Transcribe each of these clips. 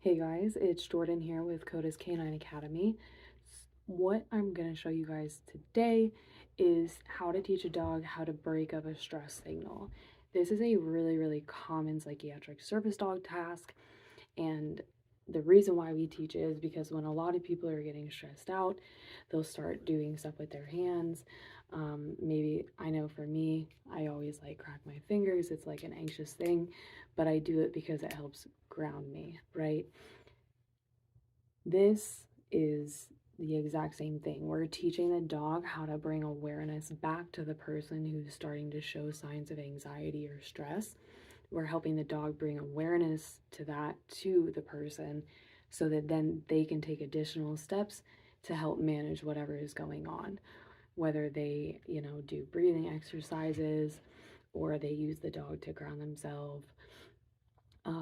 Hey guys, it's Jordan here with Koda's Canine Academy. What I'm going to show you guys today is how to teach a dog how to break up a stress signal. This is a really common psychiatric service dog task, and the reason why we teach it is because when a lot of people are getting stressed out, they'll start doing stuff with their hands. Maybe I know for me, I always like crack my fingers. It's like an anxious thing, but I do it because it helps ground me, right? This is the exact same thing. We're teaching the dog how to bring awareness back to the person who's starting to show signs of anxiety or stress. We're helping the dog bring awareness to that to the person so that then they can take additional steps to help manage whatever is going on. Whether they, do breathing exercises or they use the dog to ground themselves.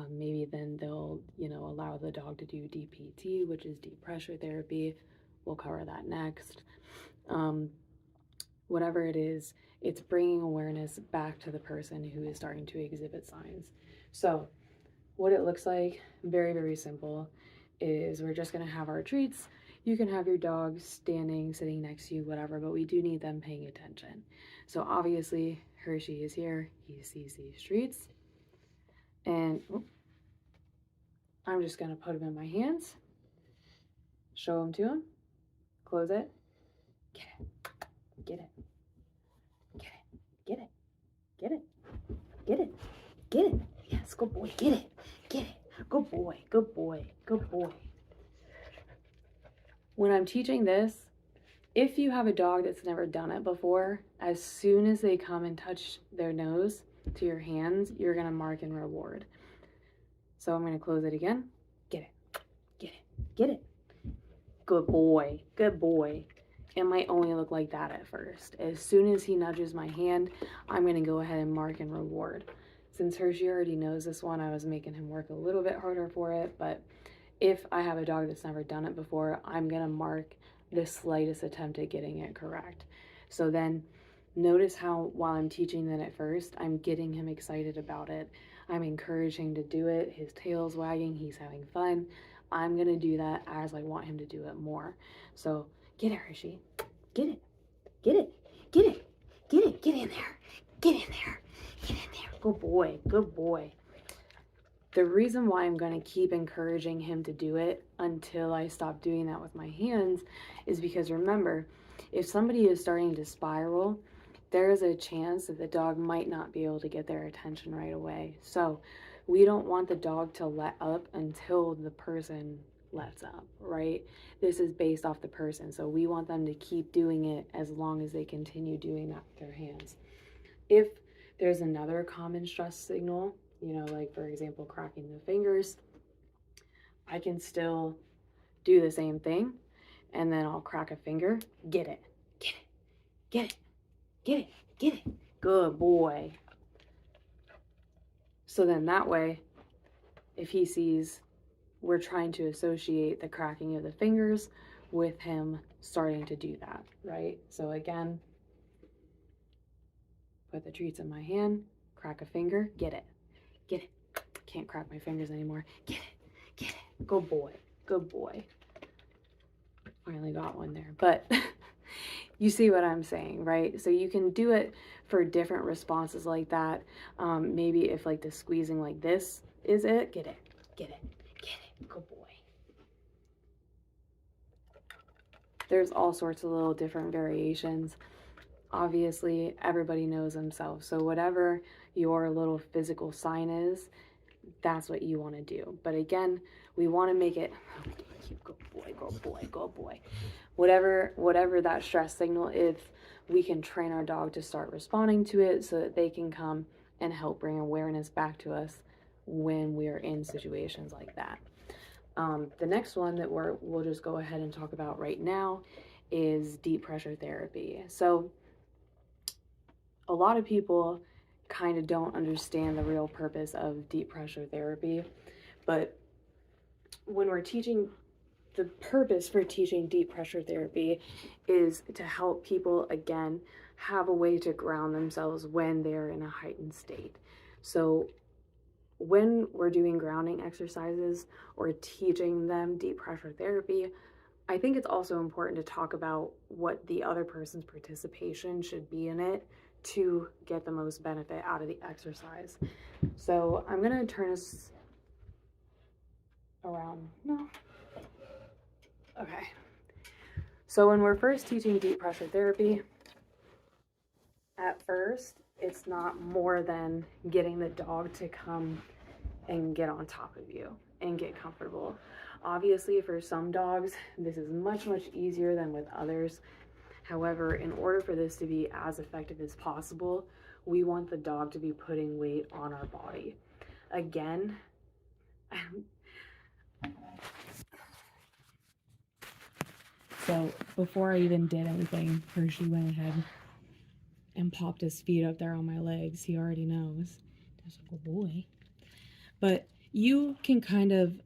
Maybe then they'll, allow the dog to do DPT, which is deep pressure therapy. We'll cover that next. Um, Whatever it is, it's bringing awareness back to the person who is starting to exhibit signs. So what it looks like, very simple, is we're just going to have our treats. You can have your dog standing, sitting next to you, whatever, but we do need them paying attention. So obviously Hershey is here. He sees these treats. And I'm just going to put them in my hands, show them to him, close it, get it, get it, get it, get it, get it, get it, get it. Yes, good boy, get it, get it. Good boy, good boy, good boy. When I'm teaching this, if you have a dog that's never done it before, as soon as they come and touch their nose to your hands, you're going to mark and reward. So I'm going to close it again. Get it, get it, get it. Good boy, good boy. It might only look like that at first. As soon as he nudges my hand, I'm going to go ahead and mark and reward. Since Hershey already knows this one, I was making him work a little bit harder for it, but if I have a dog that's never done it before, I'm going to mark the slightest attempt at getting it correct. So then notice how while I'm teaching that at first, I'm getting him excited about it. I'm encouraging to do it. His tail's wagging. He's having fun. I'm going to do that as I want him to do it more. So get it, Hershey. Get it. Get it. Get it. Get it. Get in there. Get in there. Get in there. Good boy. Good boy. The reason why I'm going to keep encouraging him to do it until I stop doing that with my hands is because remember, if somebody is starting to spiral, there is a chance that the dog might not be able to get their attention right away. So we don't want the dog to let up until the person lets up, right? This is based off the person. So we want them to keep doing it as long as they continue doing that with their hands. If there's another common stress signal, like for example, cracking the fingers, I can still do the same thing and then I'll crack a finger. Get it, get it, get it, get it, get it. Good boy. So then that way, if he sees we're trying to associate the cracking of the fingers with him starting to do that, right? So again, put the treats in my hand, crack a finger, get it, get it. Can't crack my fingers anymore. Get it, get it. Good boy, good boy. Finally got one there, but you see what I'm saying, right? So you can do it for different responses like that. Maybe if like the squeezing like this is it, get it, get it, get it, good boy. There's all sorts of little different variations. Obviously, everybody knows themselves. So whatever your little physical sign is, that's what you want to do. But again, we want to make it, go boy, go boy, go boy. Whatever that stress signal is, we can train our dog to start responding to it so that they can come and help bring awareness back to us when we're in situations like that. The next one that we'll just go ahead and talk about right now is deep pressure therapy. So a lot of people kind of don't understand the real purpose of deep pressure therapy, but when we're teaching, the purpose for teaching deep pressure therapy is to help people, again, have a way to ground themselves when they're in a heightened state. So when we're doing grounding exercises or teaching them deep pressure therapy, I think it's also important to talk about what the other person's participation should be in it to get the most benefit out of the exercise. So I'm going to turn us around. No. Okay. So when we're first teaching deep pressure therapy, at first, it's not more than getting the dog to come and get on top of you and get comfortable. Obviously, for some dogs, this is much, much easier than with others. However, in order for this to be as effective as possible, we want the dog to be putting weight on our body. Again, so before I even did anything, Hershey went ahead and popped his feet up there on my legs. He already knows. That's a good boy. But you can kind of,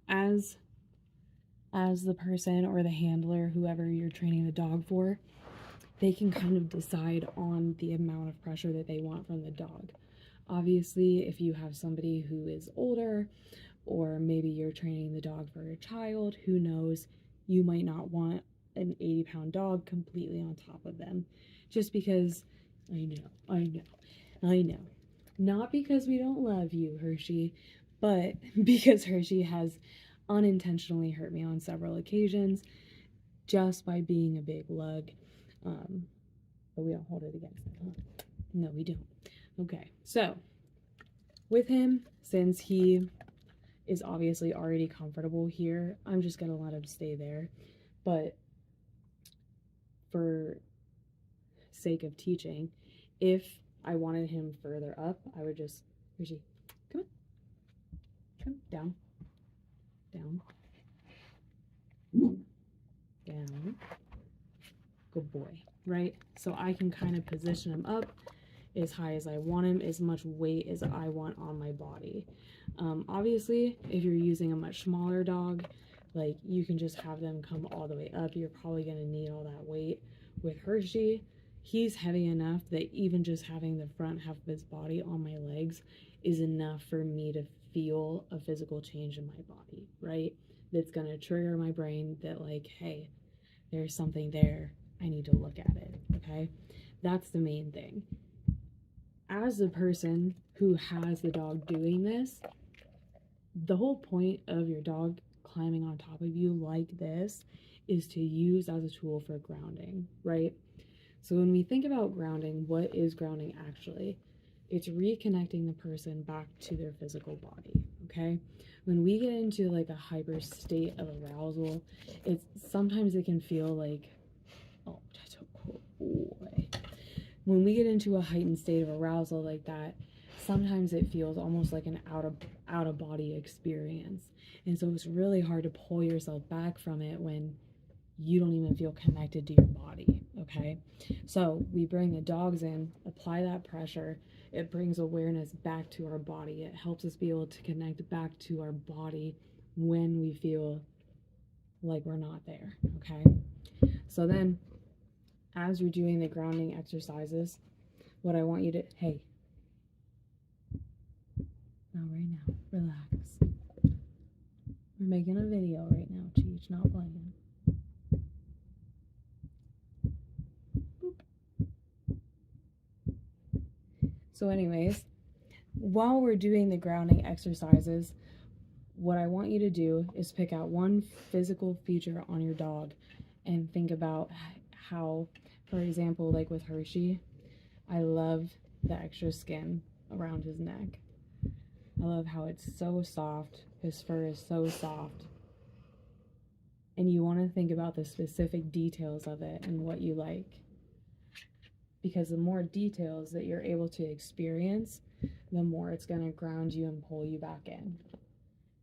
as the person or the handler, whoever you're training the dog for, they can kind of decide on the amount of pressure that they want from the dog. Obviously, if you have somebody who is older, or maybe you're training the dog for a child, who knows, you might not want an 80-pound dog completely on top of them. Just because, I know. Not because we don't love you, Hershey, but because Hershey has unintentionally hurt me on several occasions just by being a big lug. But we don't hold it against him, huh? No, we don't. Okay, so with him, since he is obviously already comfortable here, I'm just gonna let him stay there. But for sake of teaching, if I wanted him further up, I would just, Hershey, come on, come down, down, good boy, right? So I can kind of position him up as high as I want him, as much weight as I want on my body. Obviously, if you're using a much smaller dog, like, you can just have them come all the way up. You're probably going to need all that weight. With Hershey, he's heavy enough that even just having the front half of his body on my legs is enough for me to feel a physical change in my body, right? That's going to trigger my brain that, like, hey, there's something there. I need to look at it, okay? That's the main thing. As the person who has the dog doing this, the whole point of your dog climbing on top of you like this is to use as a tool for grounding, right? So when we think about grounding, what is grounding actually? It's reconnecting the person back to their physical body, okay? When we get into like a hyper state of arousal, sometimes it can feel like, oh, that's a cool boy. When we get into a heightened state of arousal like that, sometimes it feels almost like an out of body experience. And so it's really hard to pull yourself back from it when you don't even feel connected to your body, okay? So we bring the dogs in, apply that pressure. It brings awareness back to our body. It helps us be able to connect back to our body when we feel like we're not there, okay? So then, as you're doing the grounding exercises, what I want you to, hey, now right now, relax. We're making a video right now, Cheech, not playing. So anyways, while we're doing the grounding exercises, what I want you to do is pick out one physical feature on your dog and think about how, for example, like with Hershey, I love the extra skin around his neck. I love how it's so soft. His fur is so soft. And you want to think about the specific details of it and what you like. Because the more details that you're able to experience, the more it's going to ground you and pull you back in.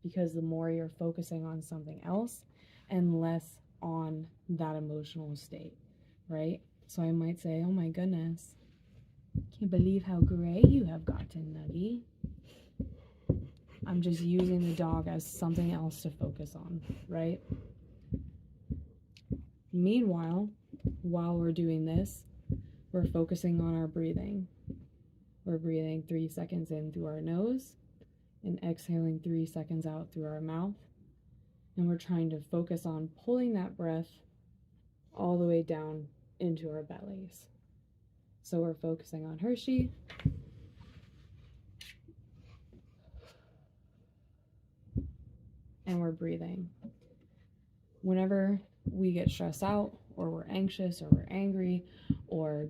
Because the more you're focusing on something else and less on that emotional state, right? So I might say, oh my goodness, can't believe how gray you have gotten, Nuggy. I'm just using the dog as something else to focus on, right? Meanwhile, while we're doing this, we're focusing on our breathing. We're breathing 3 seconds in through our nose and exhaling 3 seconds out through our mouth. And we're trying to focus on pulling that breath all the way down into our bellies. So we're focusing on Hershey. And we're breathing. Whenever we get stressed out, or we're anxious, or we're angry, or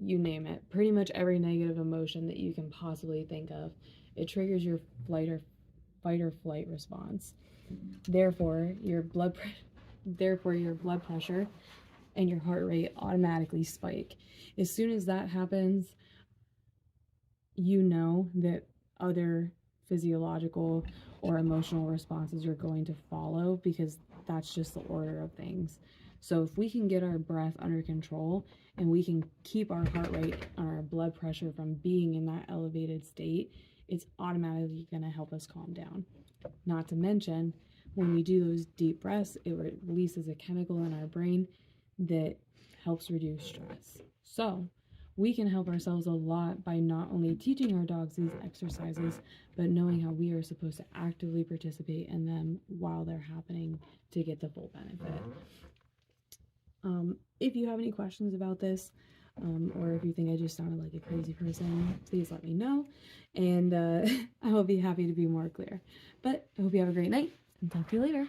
you name it, pretty much every negative emotion that you can possibly think of, it triggers your fight or flight response. Therefore, your blood pressure and your heart rate automatically spike. As soon as that happens, you know that other physiological or emotional responses are going to follow, because that's just the order of things. So if we can get our breath under control and we can keep our heart rate and our blood pressure from being in that elevated state, it's automatically going to help us calm down. Not to mention, when we do those deep breaths, it releases a chemical in our brain that helps reduce stress. So we can help ourselves a lot by not only teaching our dogs these exercises, but knowing how we are supposed to actively participate in them while they're happening to get the full benefit. If you have any questions about this, or if you think I just sounded like a crazy person, please let me know, and I will be happy to be more clear. But I hope you have a great night, and talk to you later.